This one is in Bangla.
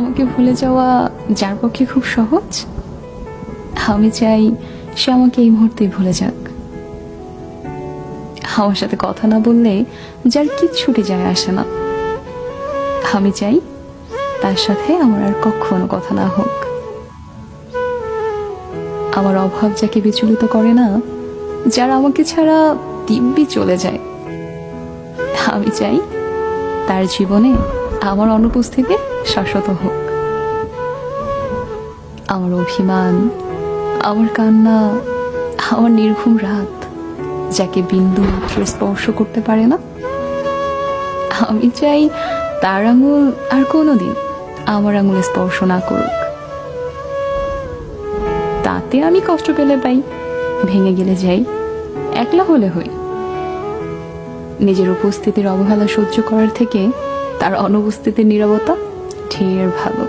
আমাকে ভুলে যাওয়া যার পক্ষে খুব সহজ, আমি চাই সে আমাকে এই মুহূর্তেই ভুলে যাক। আমার সাথে কথা না বললে যার কিচ্ছুটি যায় আসে না, আমি চাই তার সাথে আমার আর কখনো কথা না হোক। আমার অভাব যাকে বিচলিত করে না, যারা আমাকে ছাড়া দিব্যি চলে যায়, আমি চাই তার জীবনে আমার অনুপস্থিতি শাশ্বত হোক। আমার অভিমান, আমার কান্না, আমার নির্ঘুম রাত যাকে বিন্দু মাত্র স্পর্শ করতে পারে না, আমি চাই তার আঙুল আর কোনোদিন আমার আঙুলে স্পর্শ না করুক। তাতে আমি কষ্ট পেলে পাই, ভেঙে গেলে যাই, একলা হলে হই। নিজের উপস্থিতির অবহেলা সহ্য করার থেকে তার অনুপস্থিতির নীরবতা ঢের ভালো।